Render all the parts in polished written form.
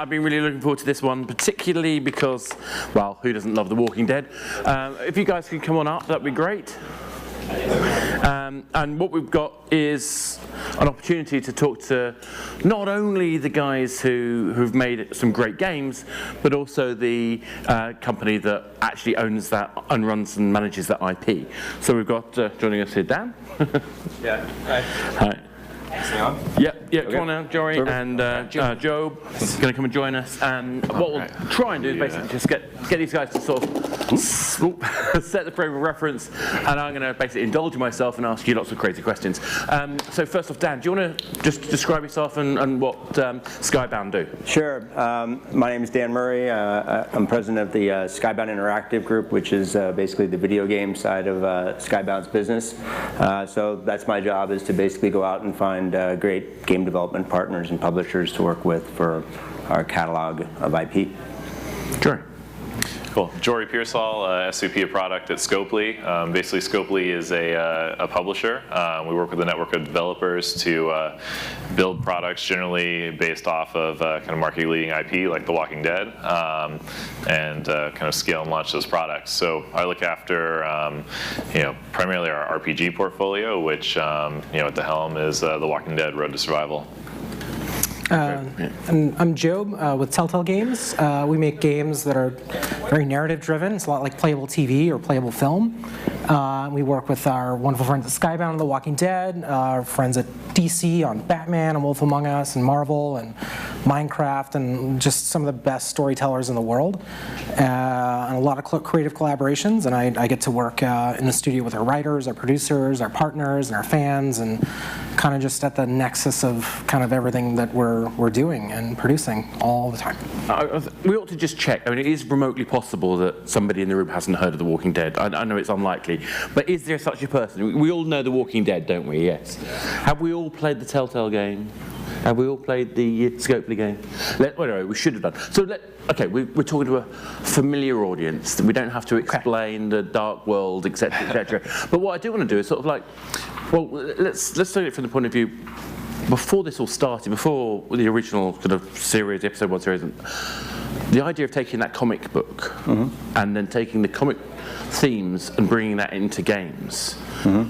I've been really looking forward to this one, particularly because, well, who doesn't love The Walking Dead? If you guys could come on up, that'd be great. And what we've got is an opportunity to talk to not only the guys who've made some great games, but also the company that actually owns that and runs and manages that IP. So we've got joining us here, Dan. Yeah. Hi. Hi. Yeah, Okay. come on now, Jori, and Job is going to come and join us. And what we'll try and do is basically just get these guys to sort of set the frame of reference, and I'm going to basically indulge myself and ask you lots of crazy questions. So first off, Dan, do you want to just describe yourself and what Skybound do? Sure. My name is Dan Murray. I'm president of the Skybound Interactive Group, which is basically the video game side of Skybound's business. So that's my job, is to basically go out and find great game development partners and publishers to work with for our catalog of IP. Sure. Cool. Jori Pearsall, SVP of product at Scopely. Basically, Scopely is a publisher. We work with a network of developers to build products generally based off of kind of market-leading IP like The Walking Dead, and kind of scale and launch those products. So I look after, primarily our RPG portfolio, which at the helm is The Walking Dead: Road to Survival. And I'm Job with Telltale Games. We make games that are very narrative-driven. It's a lot like playable TV or playable film. We work with our wonderful friends at Skybound and The Walking Dead, our friends at DC on Batman and Wolf Among Us and Marvel and Minecraft, and just some of the best storytellers in the world. And a lot of creative collaborations, and I get to work in the studio with our writers, our producers, our partners, and our fans, and kind of just at the nexus of kind of everything that we're doing and producing all the time. We ought to just check. I mean, it is remotely possible that somebody in the room hasn't heard of The Walking Dead. I know it's unlikely, but is there such a person? We all know The Walking Dead, don't we? Yes. Have we all played the Telltale game? Have we all played the Scopely game? Anyway, we should have done. So okay, we're talking to a familiar audience. We don't have to explain the dark world, etc., etc. But what I do want to do is sort of like, well, let's look at it from the point of view before this all started, before the original kind of series, episode 1 series. The idea of taking that comic book and then taking the comic themes and bringing that into games.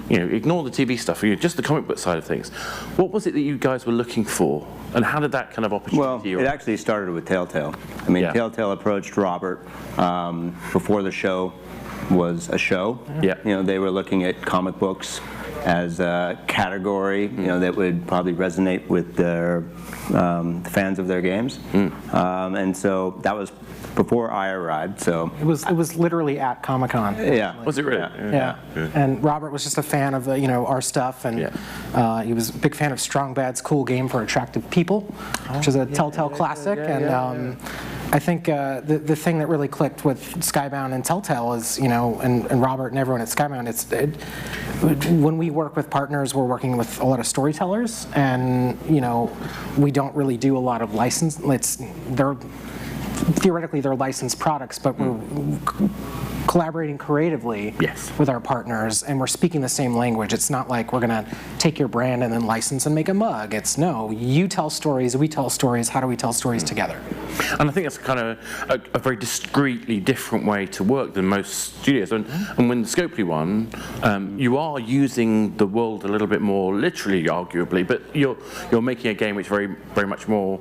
Ignore the TV stuff, just the comic book side of things. What was it that you guys were looking for, and how did that kind of opportunity? Well, it actually started with Telltale. I mean, Telltale approached Robert before the show was a show. Yeah. They were looking at comic books as a category, that would probably resonate with their fans of their games, and so that was before I arrived. So it was literally at Comic-Con. Yeah. Was it really? Yeah. And Robert was just a fan of our stuff, and he was a big fan of Strong Bad's Cool Game for Attractive People, which is a Telltale classic. I think the thing that really clicked with Skybound and Telltale is, and Robert and everyone at Skybound, when we work with partners, we're working with a lot of storytellers, and we don't really do a lot of license. Theoretically, they're licensed products, but we're collaborating creatively with our partners, and we're speaking the same language. It's not like we're going to take your brand and then license and make a mug. It's no, you tell stories, we tell stories. How do we tell stories together? And I think that's kind of a very discreetly different way to work than most studios. And when the Scopely one, you are using the world a little bit more literally, arguably, but you're making a game which very much more.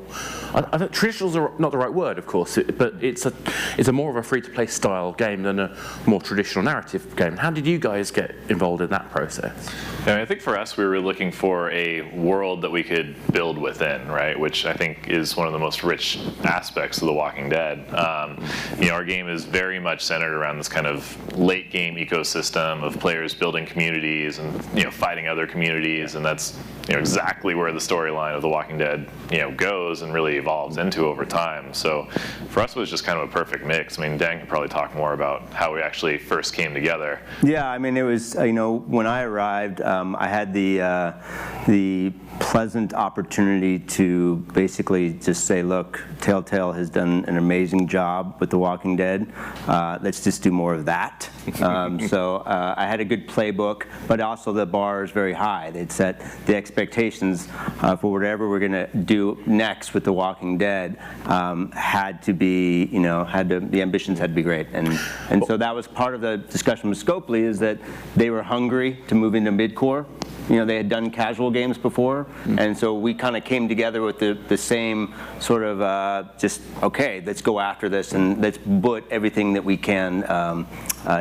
I think traditionals are not the right word, of course, but it's a more of a free-to-play style game than a more traditional narrative game. How did you guys get involved in that process? I think for us, we were looking for a world that we could build within, right? Which I think is one of the most rich aspects of The Walking Dead. Our game is very much centered around this kind of late game ecosystem of players building communities and fighting other communities, and that's exactly where the storyline of The Walking Dead goes and really evolves into over time. So for us it was just kind of a perfect mix. I mean, Dan could probably talk more about how we actually first came together. Yeah, I mean, it was, when I arrived, I had the pleasant opportunity to basically just say, look, Telltale has done an amazing job with The Walking Dead. Let's just do more of that. So I had a good playbook, but also the bar is very high. They'd set the expectations for whatever we're going to do next with The Walking Dead had to be, the ambitions had to be great. And so that was part of the discussion with Scopely, is that they were hungry to move into mid-core. They had done casual games before, and so we kind of came together with the same sort of just, okay, let's go after this and let's put everything that we can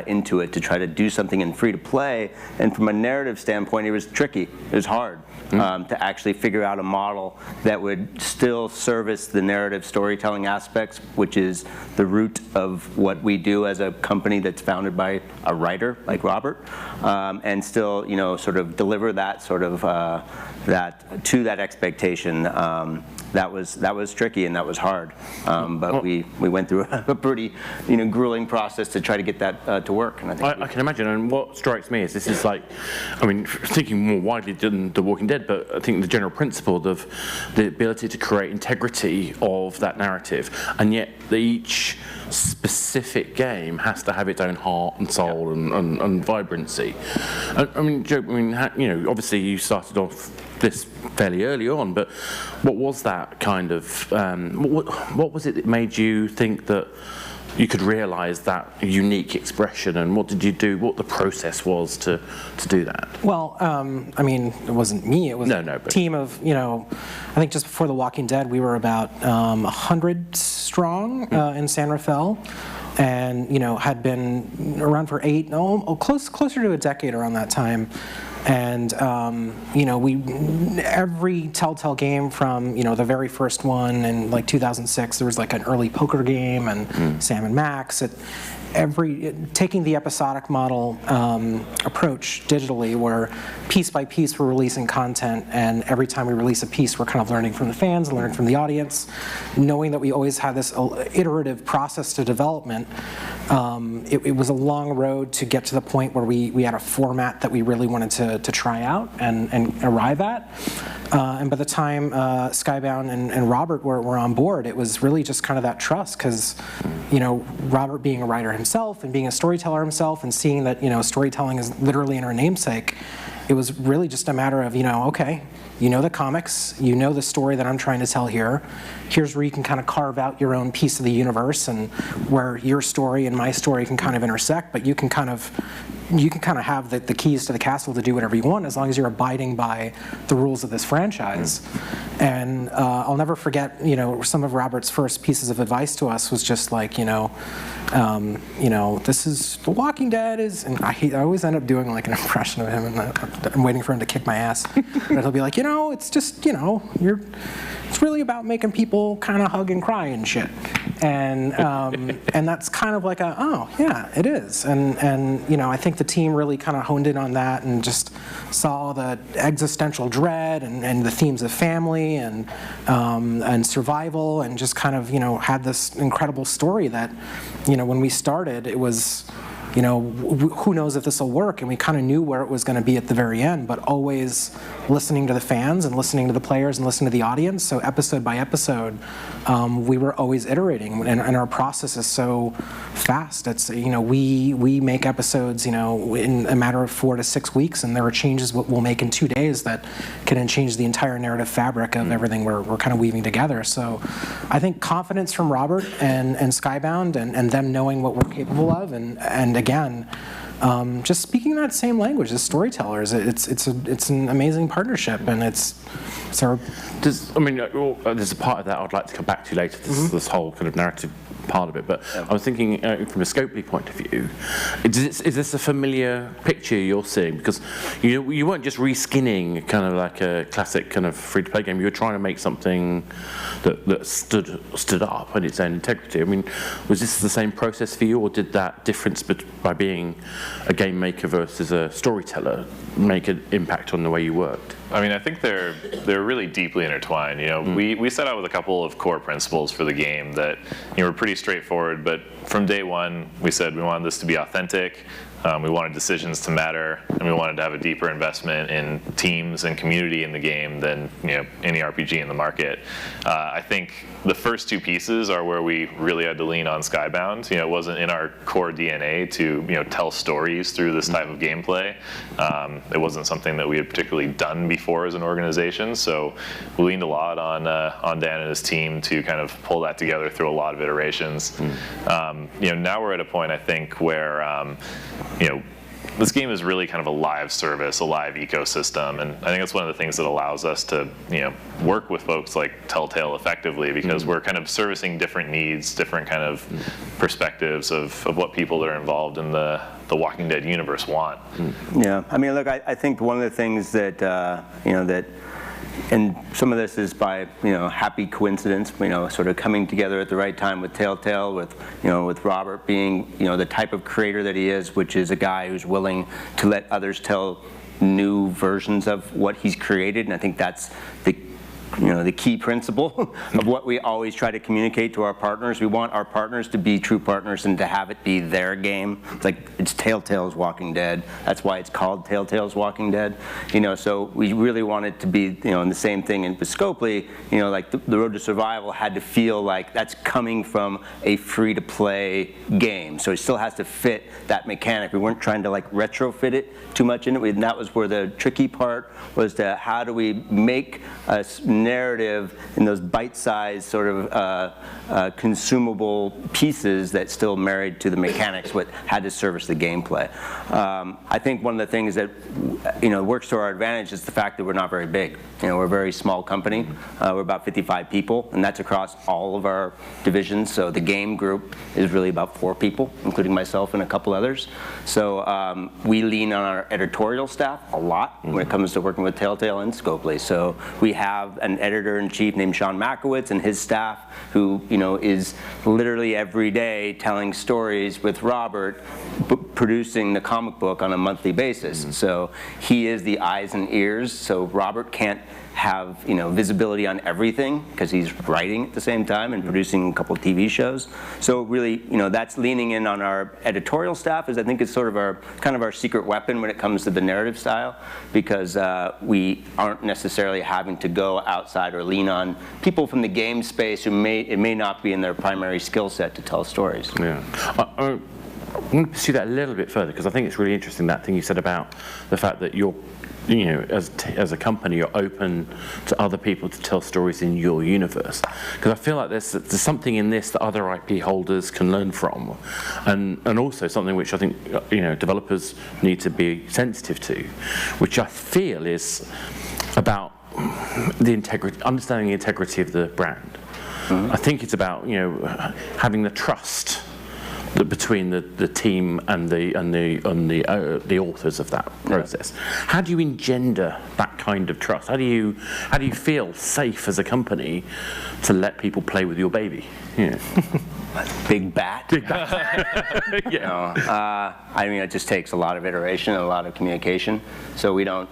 into it to try to do something in free-to-play. And from a narrative standpoint, it was tricky. It was hard to actually figure out a model that would still service the narrative storytelling aspects, which is the root of what we do as a company that's founded by a writer like Robert, and still, sort of deliver that sort of that expectation. That was tricky and that was hard, but we went through a pretty grueling process to try to get that to work. And I can imagine. And what strikes me is this is like, thinking more widely than The Walking Dead, but I think the general principle of the ability to create integrity of that narrative, and yet each specific game has to have its own heart and soul and vibrancy. Joe, obviously you started off this fairly early on, but what was that kind of, what was it that made you think that you could realise that unique expression, and what did you do, what the process was to do that? Well, it wasn't me, it was a team of, I think just before The Walking Dead, we were about 100 strong in San Rafael, and, had been around for closer to a decade around that time. And, every Telltale game from, the very first one in like 2006, there was like an early poker game and Sam and Max. Taking the episodic model approach digitally, where piece by piece we're releasing content, and every time we release a piece we're kind of learning from the fans, learning from the audience, knowing that we always had this iterative process to development. It was a long road to get to the point where we had a format that we really wanted to try out and arrive at. And by the time Skybound and Robert were on board, it was really just kind of that trust, because Robert being a writer himself and being a storyteller himself, and seeing that storytelling is literally in our namesake, it was really just a matter of okay, the comics, the story that I'm trying to tell here. Here's where you can kind of carve out your own piece of the universe, and where your story and my story can kind of intersect, but you can kind of have the keys to the castle to do whatever you want, as long as you're abiding by the rules of this franchise. And I'll never forget, some of Robert's first pieces of advice to us was just like, this is The Walking Dead is, and I always end up doing like an impression of him, and I'm waiting for him to kick my ass. But he'll be like, it's just, it's really about making people kind of hug and cry and shit. And that's kind of like it is. And I think the team really kind of honed in on that, and just saw the existential dread and the themes of family and survival, and just kind of had this incredible story that when we started, it was who knows if this will work, and we kind of knew where it was going to be at the very end, but always listening to the fans and listening to the players and listening to the audience. So episode by episode, we were always iterating, and our process is so fast. It's we make episodes in a matter of 4 to 6 weeks, and there are changes we'll make in 2 days that can then change the entire narrative fabric of everything we're kind of weaving together. So I think confidence from Robert and Skybound, and them knowing what we're capable of, and again, just speaking that same language as storytellers, it's an amazing partnership, and it's our. There's a part of that I'd like to come back to later. This whole kind of narrative part of it, but I was thinking from a Scopely point of view, is this a familiar picture you're seeing? Because you weren't just reskinning kind of like a classic kind of free-to-play game. You were trying to make something that stood up in its own integrity. Was this the same process for you, or did that difference by being a game maker versus a storyteller make an impact on the way you worked? I mean, I think they're really deeply intertwined. You know, we set out with a couple of core principles for the game that were pretty straightforward. But from day one, we said we wanted this to be authentic. We wanted decisions to matter, and we wanted to have a deeper investment in teams and community in the game than any RPG in the market. I think the first two pieces are where we really had to lean on Skybound. It wasn't in our core DNA to tell stories through this type of gameplay. It wasn't something that we had particularly done before as an organization, so we leaned a lot on Dan and his team to kind of pull that together through a lot of iterations. Now we're at a point, I think, where this game is really kind of a live service, a live ecosystem, and I think that's one of the things that allows us to, work with folks like Telltale effectively, because we're kind of servicing different needs, different kind of perspectives of what people that are involved in the Walking Dead universe want. Yeah, I mean, look, I think one of the things that that. And some of this is by happy coincidence, sort of coming together at the right time with Telltale, with Robert being the type of creator that he is, which is a guy who's willing to let others tell new versions of what he's created, and I think that's the key principle of what we always try to communicate to our partners. We want our partners to be true partners and to have it be their game. It's Telltale's Walking Dead. That's why it's called Telltale's Walking Dead. So we really want it to be, and the same thing with Scopely, like the Road to Survival had to feel like that's coming from a free-to-play game. So it still has to fit that mechanic. We weren't trying to retrofit it too much in it. And that was where the tricky part was to how do we make a narrative in those bite-sized sort of consumable pieces that still married to the mechanics, what had to service the gameplay. I think one of the things that works to our advantage is the fact that we're not very big. We're a very small company. We're about 55 people, and that's across all of our divisions. So the game group is really about 4 people, including myself and a couple others. So we lean on our editorial staff a lot when it comes to working with Telltale and Scopely. So we have an editor-in-chief named Sean Makowitz and his staff who is literally every day telling stories with Robert, producing the comic book on a monthly basis. So he is the eyes and ears. So Robert can't have visibility on everything because he's writing at the same time and producing a couple of TV shows. So really, that's leaning in on our editorial staff. I think it's sort of our secret weapon when it comes to the narrative style, because we aren't necessarily having to go outside or lean on people from the game space who it may not be in their primary skill set to tell stories. Yeah. I want to pursue that a little bit further, because I think it's really interesting, that thing you said about the fact that you're as a company, you're open to other people to tell stories in your universe. Because I feel like there's something in this that other IP holders can learn from, and also something which I think developers need to be sensitive to, which I feel is about the integrity, understanding the integrity of the brand. I think it's about having the trust between the team and the authors of that process. How do you engender that kind of trust? How do you feel safe as a company to let people play with your baby? Big bat. Big bat. Yeah. I mean, it just takes a lot of iteration and a lot of communication. So we don't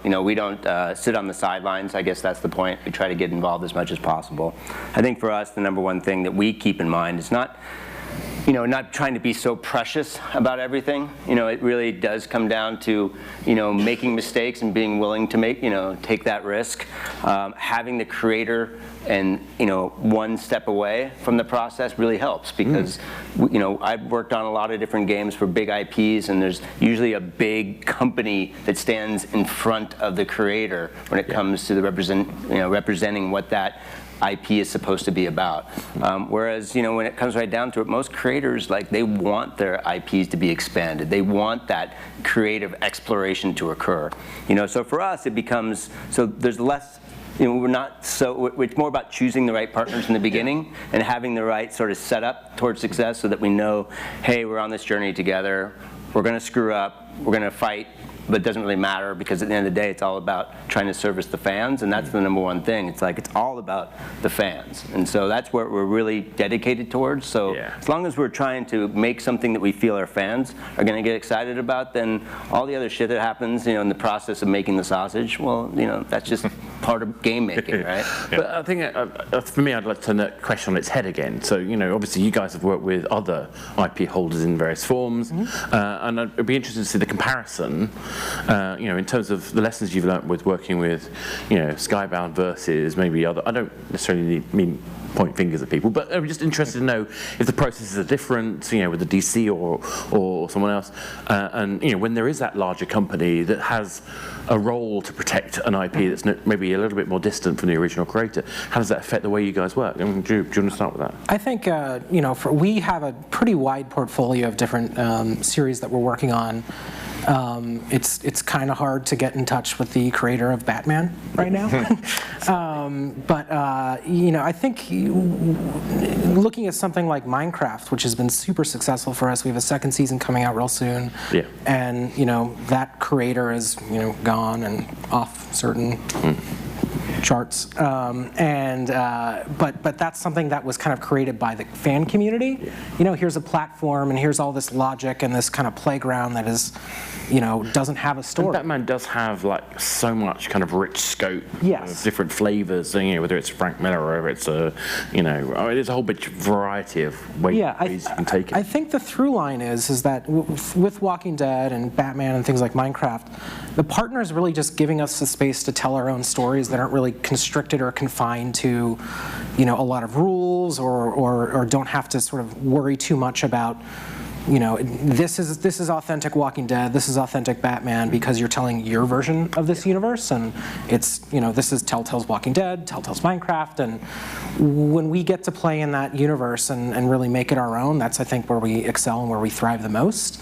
sit on the sidelines. I guess that's the point. We try to get involved as much as possible. I think for us, the number one thing that we keep in mind is not trying to be so precious about everything. It really does come down to, making mistakes and being willing to take that risk. Having the creator and, one step away from the process really helps, because, I've worked on a lot of different games for big IPs, and there's usually a big company that stands in front of the creator when it comes to the representing what that IP is supposed to be about. Whereas, when it comes right down to it, most creators, they want their IPs to be expanded. They want that creative exploration to occur. So for us, it becomes, so there's less we're not so, it's more about choosing the right partners in the beginning and having the right sort of setup towards success so that we know, hey, we're on this journey together, we're going to screw up, we're going to fight, but it doesn't really matter because at the end of the day, it's all about trying to service the fans, and that's the number one thing. It's like, it's all about the fans. And so that's what we're really dedicated towards. So as long as we're trying to make something that we feel our fans are going to get excited about, then all the other shit that happens, in the process of making the sausage, well, that's just part of game making, right? But I think, for me, I'd like to turn that question on its head again. So, obviously you guys have worked with other IP holders in various forms, and I'd be interested to see the comparison, in terms of the lessons you've learned with working with, Skybound versus maybe other, I don't necessarily mean point fingers at people, but I'm just interested to know if the processes are different, with the DC or someone else, and when there is that larger company that has a role to protect an IP that's maybe a little bit more distant from the original creator, how does that affect the way you guys work? Do you want to start with that? I think we have a pretty wide portfolio of different series that we're working on. It's kind of hard to get in touch with the creator of Batman right now. But I think looking at something like Minecraft, which has been super successful for us, we have a second season coming out real soon. Yeah. And that creator is gone and off certain charts, but that's something that was kind of created by the fan community. Here's a platform, and here's all this logic and this kind of playground that is, doesn't have a story. And Batman does have like so much kind of rich scope Yes. of different flavors. Whether it's Frank Miller or whether it's there's a whole bit variety of ways you can take it. I think the through line is that with Walking Dead and Batman and things like Minecraft, the partner is really just giving us the space to tell our own stories that aren't really constricted or confined to, a lot of rules or don't have to sort of worry too much about, this is authentic Walking Dead, this is authentic Batman, because you're telling your version of this universe, and it's, this is Telltale's Walking Dead, Telltale's Minecraft, and when we get to play in that universe and really make it our own, that's, I think, where we excel and where we thrive the most.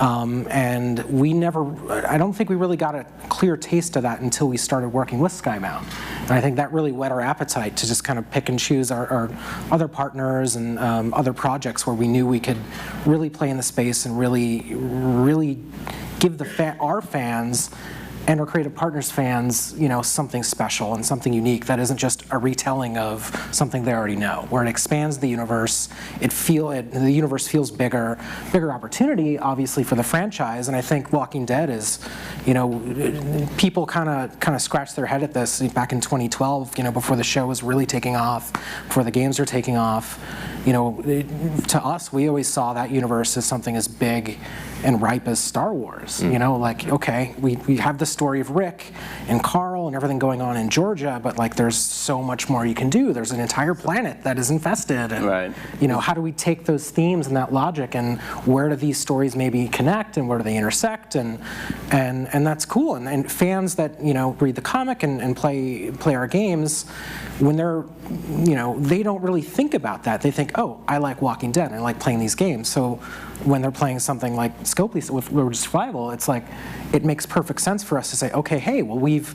And I don't think we really got a clear taste of that until we started working with Skybound. And I think that really whet our appetite to just kind of pick and choose our other partners and other projects where we knew we could really play in the space and really give our fans and our creative partners' fans, something special and something unique that isn't just a retelling of something they already know, where it expands the universe. The universe feels bigger opportunity, obviously, for the franchise. And I think Walking Dead is, people kind of scratched their head at this back in 2012, before the show was really taking off, before the games were taking off. To us, we always saw that universe as something as big and ripe as Star Wars. Okay, we have the story of Rick and Carl and everything going on in Georgia, but there's so much more you can do. There's an entire planet that is infested, and how do we take those themes and that logic, and where do these stories maybe connect, and where do they intersect, and that's cool. And fans that read the comic and play our games, when they're they don't really think about that. They think, oh, I like Walking Dead, I like playing these games. So when they're playing something like Scopely with Road to Survival, it's like, it makes perfect sense for us to say, okay, hey, well, we've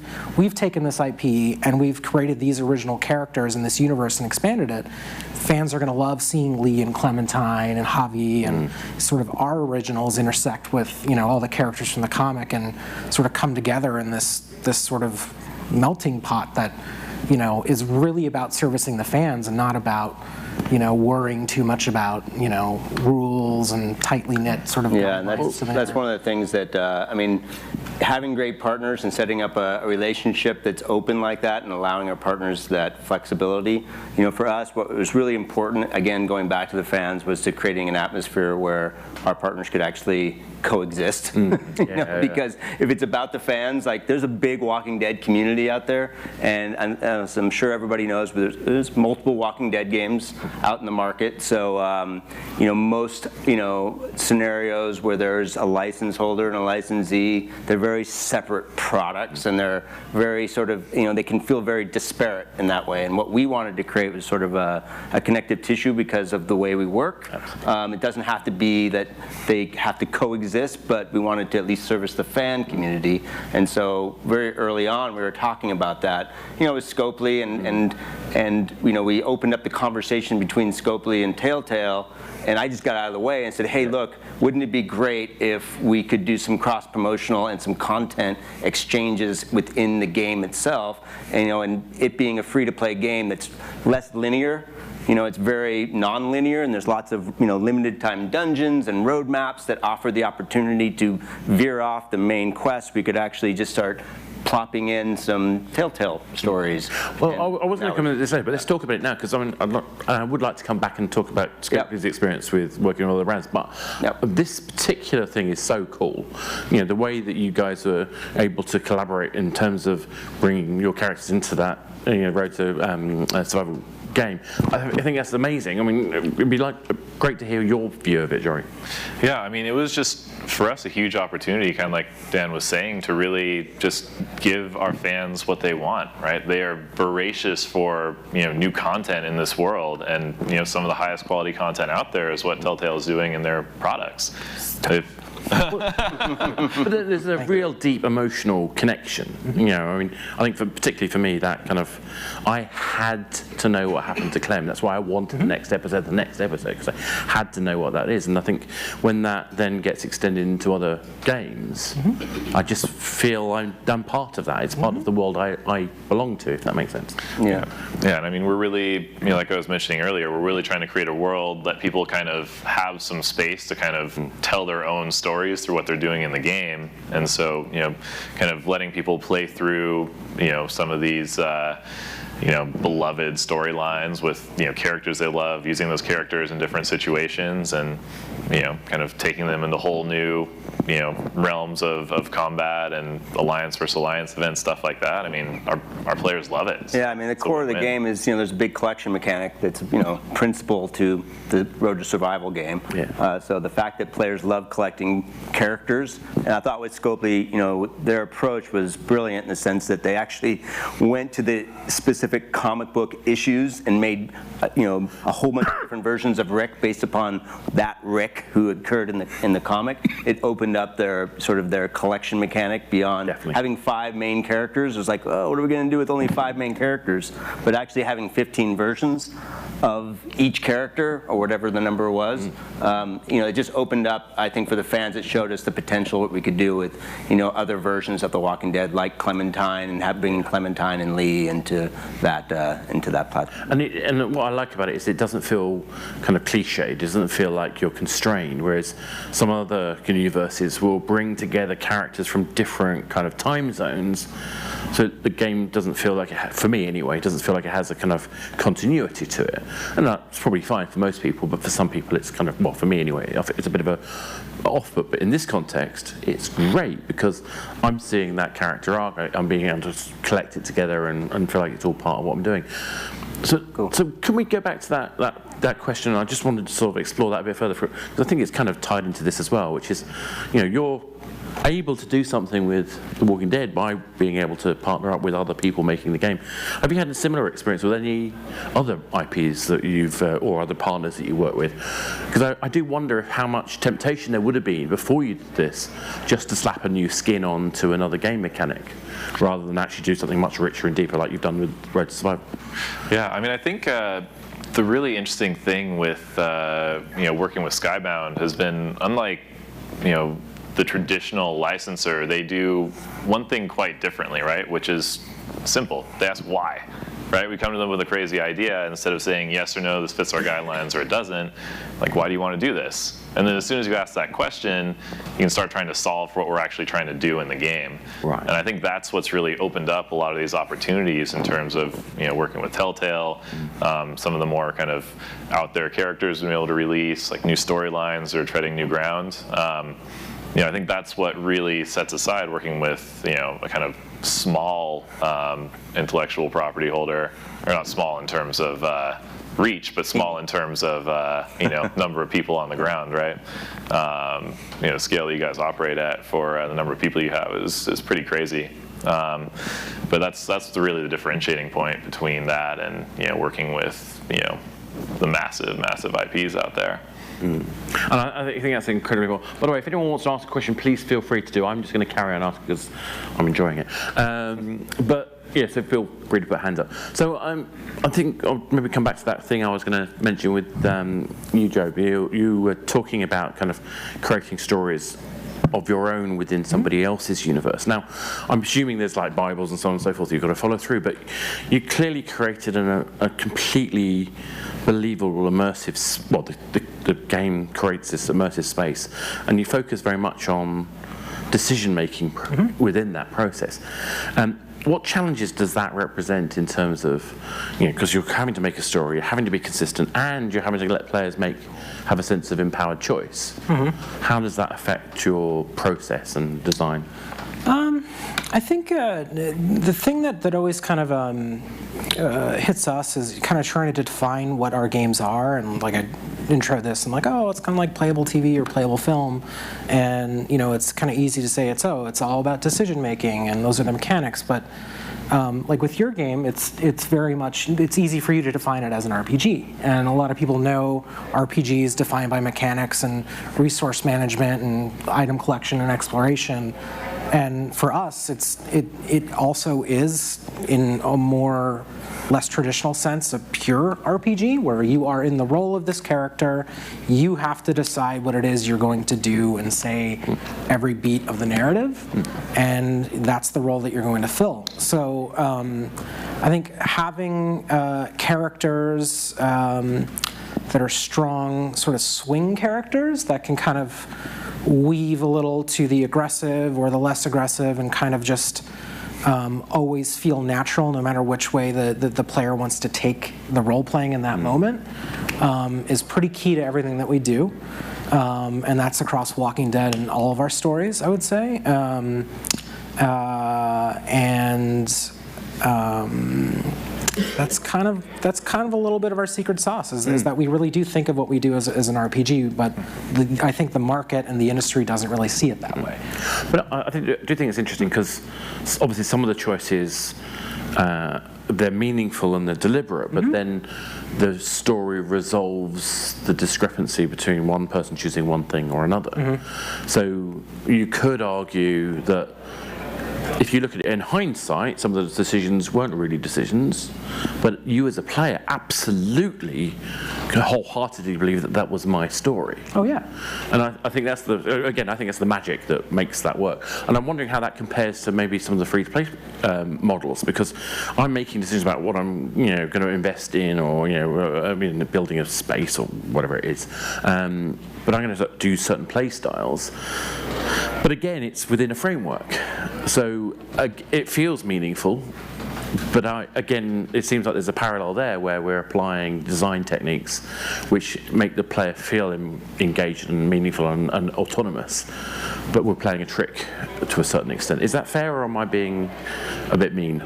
taken this IP and we've created these original characters in this universe and expanded it. Fans are going to love seeing Lee and Clementine and Javi and sort of our originals intersect with all the characters from the comic and sort of come together in this sort of melting pot that is really about servicing the fans and not about worrying too much about rules and tightly knit sort of. Yeah, and that's one of the things that having great partners and setting up a relationship that's open like that and allowing our partners that flexibility. For us, what was really important, again, going back to the fans, was to creating an atmosphere where our partners could actually coexist. Because if it's about the fans, there's a big Walking Dead community out there, and as I'm sure everybody knows, there's multiple Walking Dead games out in the market. So, most, scenarios where there's a license holder and a licensee, they're very separate products, and they're very sort of, they can feel very disparate in that way. And what we wanted to create was sort of a connective tissue because of the way we work. It doesn't have to be that they have to coexist, but we wanted to at least service the fan community. And so very early on, we were talking about that, with Scopely, and we opened up the conversation between Scopely and Telltale, and I just got out of the way and said, hey, look, wouldn't it be great if we could do some cross-promotional and some content exchanges within the game itself, and it being a free-to-play game that's less linear. It's very non-linear, and there's lots of limited time dungeons and roadmaps that offer the opportunity to veer off the main quest. We could actually just start plopping in some Telltale stories. Well, I wasn't going to come into this later, but let's talk about it now, because I would like to come back and talk about Scopely's experience with working with other brands. But this particular thing is so cool. The way that you guys were able to collaborate in terms of bringing your characters into that road to survival game. I think that's amazing. I mean, it'd be great to hear your view of it, Jori. Yeah, I mean, it was just for us a huge opportunity, kind of like Dan was saying, to really just give our fans what they want, right? They are voracious for new content in this world, and some of the highest quality content out there is what Telltale is doing in their products. But there's a real deep emotional connection. I think particularly for me, that kind of, I had to know what happened to Clem. That's why I wanted the next episode, because I had to know what that is. And I think when that then gets extended into other games, I just feel I'm part of that. It's part of the world I belong to, if that makes sense. Yeah, and I mean, we're really, like I was mentioning earlier, we're really trying to create a world that people kind of have some space to kind of tell their own stories through what they're doing in the game. And so, kind of letting people play through, some of these, beloved storylines with, characters they love, using those characters in different situations, and, kind of taking them into whole new, realms of combat and alliance versus alliance events, stuff like that. I mean, our players love it. Yeah, I mean, the core of the game is, there's a big collection mechanic that's, principal to the Road to Survival game. Yeah. So the fact that players love collecting characters, and I thought with Scopely, their approach was brilliant in the sense that they actually went to the specific comic book issues and made, a whole bunch of different versions of Rick based upon that Rick who occurred in the comic. It opened up their collection mechanic beyond having 5 main characters. It was like, oh, what are we going to do with only 5 main characters? But actually having 15 versions of each character, or whatever the number was, it just opened up, I think, for the fans. It showed us the potential what we could do with, other versions of The Walking Dead, like Clementine, and bringing Clementine and Lee into that platform. And what I like about it is it doesn't feel kind of cliche. It doesn't feel like you're constrained. Whereas some other universes will bring together characters from different kind of time zones. So the game doesn't feel like, for me anyway, it doesn't feel like it has a kind of continuity to it. And that's probably fine for most people, but for some people it's kind of, well, for me anyway, it's a bit of a off-put. But in this context, it's great because I'm seeing that character arc. I'm being able to collect it together and feel like it's all part of what I'm doing. So, cool. So can we go back to that question? I just wanted to sort of explore that a bit further, because I think it's kind of tied into this as well, which is, you're able to do something with The Walking Dead by being able to partner up with other people making the game. Have you had a similar experience with any other IPs that you've, or other partners that you work with? Because I do wonder how much temptation there would have been before you did this, just to slap a new skin onto another game mechanic, rather than actually do something much richer and deeper like you've done with Road to Survival. Yeah, I mean, I think the really interesting thing with working with Skybound has been, unlike the traditional licensor, they do one thing quite differently, right? Which is simple. They ask why, right? We come to them with a crazy idea, instead of saying yes or no, this fits our guidelines, or it doesn't. Like, why do you want to do this? And then as soon as you ask that question, you can start trying to solve for what we're actually trying to do in the game. Right. And I think that's what's really opened up a lot of these opportunities in terms of working with Telltale, some of the more kind of out there characters we've been able to release, like new storylines or treading new ground. I think that's what really sets aside working with a kind of small intellectual property holder, or not small in terms of reach, but small in terms of number of people on the ground, right? Scale that you guys operate at for the number of people you have is pretty crazy. But that's really the differentiating point between that and working with the massive IPs out there. And I think that's incredibly well. By the way, if anyone wants to ask a question, please feel free to do. I'm just going to carry on asking because I'm enjoying it. But yeah, so feel free to put hands up. So I think I'll maybe come back to that thing I was going to mention with you, Job. You were talking about kind of creating stories of your own within somebody else's universe. Now, I'm assuming there's like Bibles and so on and so forth you've got to follow through, but you clearly created a completely believable, immersive, the game creates this immersive space, and you focus very much on decision-making within that process. What challenges does that represent in terms of, because you're having to make a story, you're having to be consistent, and you're having to let players have a sense of empowered choice. How does that affect your process and design? I think the thing that always kind of hits us is kind of trying to define what our games are, and like I intro this and like, oh, it's kind of like playable TV or playable film, and it's kind of easy to say it's all about decision making and those are the mechanics, but like with your game, it's very much, it's easy for you to define it as an RPG, and a lot of people know RPGs defined by mechanics and resource management and item collection and exploration. And for us, it also is, in a more less traditional sense, a pure RPG where you are in the role of this character. You have to decide what it is you're going to do and say every beat of the narrative, and that's the role that you're going to fill. So I think having characters that are strong sort of swing characters that can kind of weave a little to the aggressive or the less aggressive and kind of just always feel natural no matter which way the player wants to take the role playing in that moment is pretty key to everything that we do. And that's across Walking Dead and all of our stories, I would say. That's kind of a little bit of our secret sauce is that we really do think of what we do as an RPG, but I think the market and the industry doesn't really see it that way. But I do think it's interesting because obviously some of the choices they're meaningful and they're deliberate, but then the story resolves the discrepancy between one person choosing one thing or another. So you could argue that if you look at it in hindsight, some of those decisions weren't really decisions, but you as a player absolutely wholeheartedly believe that was my story. Oh yeah. And I think that's the magic that makes that work. And I'm wondering how that compares to maybe some of the free-to-play models, because I'm making decisions about what I'm going to invest in, or building a space or whatever it is. But I'm going to do certain play styles. But again, it's within a framework. So it feels meaningful, but again, it seems like there's a parallel there where we're applying design techniques which make the player feel engaged and meaningful and autonomous, but we're playing a trick to a certain extent. Is that fair, or am I being a bit mean?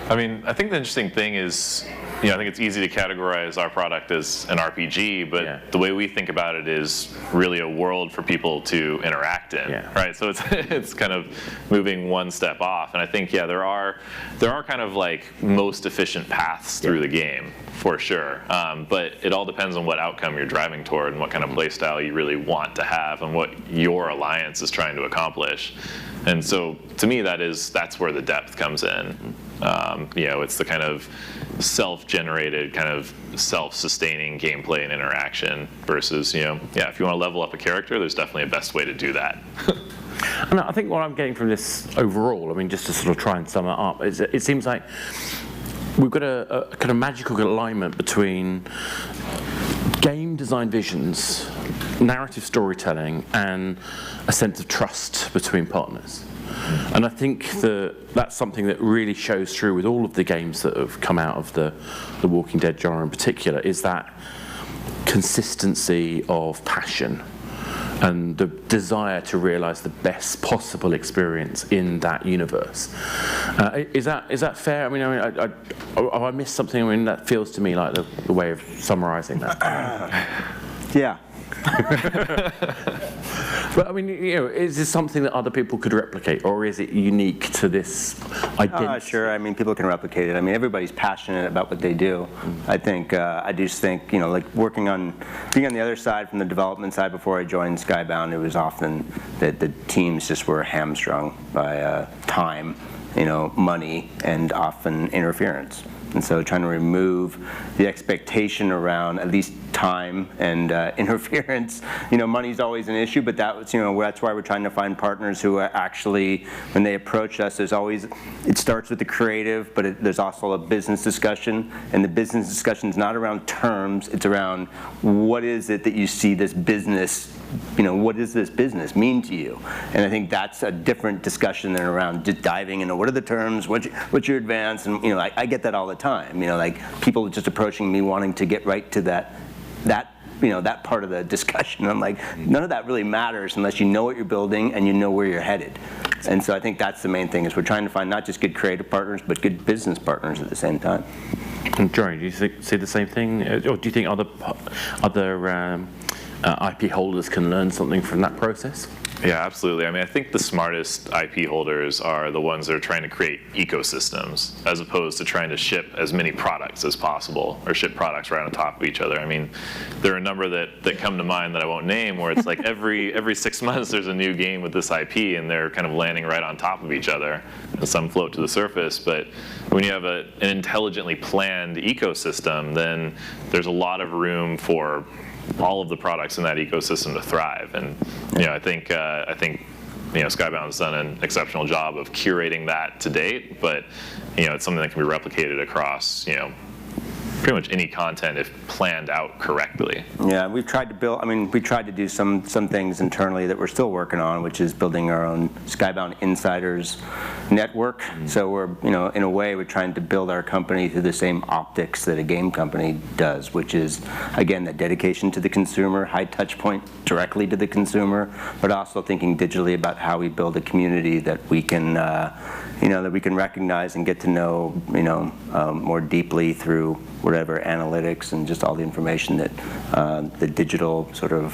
I mean, I think the interesting thing is, I think it's easy to categorize our product as an RPG, but the way we think about it is really a world for people to interact in, right? So it's kind of moving one step off, and I think there are kind of like most efficient paths through the game for sure, but it all depends on what outcome you're driving toward and what kind of play style you really want to have and what your alliance is trying to accomplish. And so to me, that's where the depth comes in. It's the kind of self-generated, kind of self-sustaining gameplay and interaction versus, if you want to level up a character, there's definitely a best way to do that. And I think what I'm getting from this overall, just to sort of try and sum it up, is it seems like we've got a kind of magical alignment between game design visions, narrative storytelling, and a sense of trust between partners. And I think that's something that really shows through with all of the games that have come out of the Walking Dead genre in particular, is that consistency of passion and the desire to realize the best possible experience in that universe. Is that fair? I mean, have I missed something? I mean, that feels to me like the way of summarizing that. Yeah. But I mean, is this something that other people could replicate, or is it unique to this identity? Sure. I mean, people can replicate it. I mean, everybody's passionate about what they do. I think, I just think, like being on the other side, from the development side before I joined Skybound, it was often that the teams just were hamstrung by time, money, and often interference. And so trying to remove the expectation around at least time and interference. Money's always an issue, but that's why we're trying to find partners who are actually, when they approach us, it starts with the creative, but there's also a business discussion, and the business discussion is not around terms, it's around what is it that you see this business, what does this business mean to you? And I think that's a different discussion than around just diving into what are the terms, what's your advance, and I get that all the time, like people just approaching me wanting to get right to that part of the discussion. I'm like, none of that really matters unless you know what you're building and you know where you're headed. And so I think that's the main thing, is we're trying to find not just good creative partners, but good business partners at the same time. And Jori, do you see the same thing, or do you think other IP holders can learn something from that process? Yeah, absolutely. I mean, I think the smartest IP holders are the ones that are trying to create ecosystems, as opposed to trying to ship as many products as possible, or ship products right on top of each other. I mean, there are a number that come to mind that I won't name, where it's like every 6 months there's a new game with this IP, and they're kind of landing right on top of each other, and some float to the surface. But when you have an intelligently planned ecosystem, then there's a lot of room for all of the products in that ecosystem to thrive. And I think Skybound's done an exceptional job of curating that to date, but it's something that can be replicated across pretty much any content if planned out correctly. Yeah, we've tried to build, we tried to do some things internally that we're still working on, which is building our own Skybound Insiders network. So we're, in a way, we're trying to build our company through the same optics that a game company does, which is, again, the dedication to the consumer, high touch point directly to the consumer, but also thinking digitally about how we build a community that we can, that we can recognize and get to know, more deeply through whatever analytics and just all the information that the digital sort of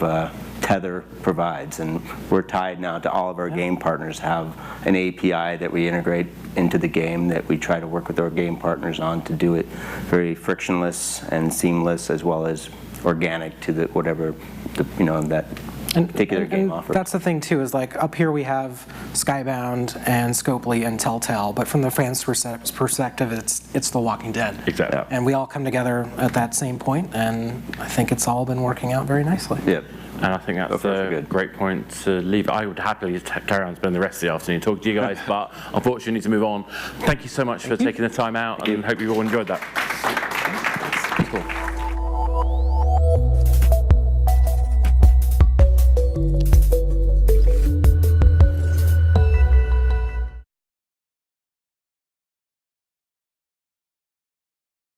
tether provides. And we're tied now to all of our game partners have an API that we integrate into the game that we try to work with our game partners on to do it very frictionless and seamless, as well as organic to whatever that particular game offers. That's the thing too, is like up here we have Skybound and Scopely and Telltale, but from the fans' perspective, it's The Walking Dead. Exactly. Yeah. And we all come together at that same point, and I think it's all been working out very nicely. Yep. And I think that's a great point to leave. I would happily carry on and spend the rest of the afternoon talking to you guys, but unfortunately need to move on. Thank you so much for taking the time out, and hope you all enjoyed that. Cool.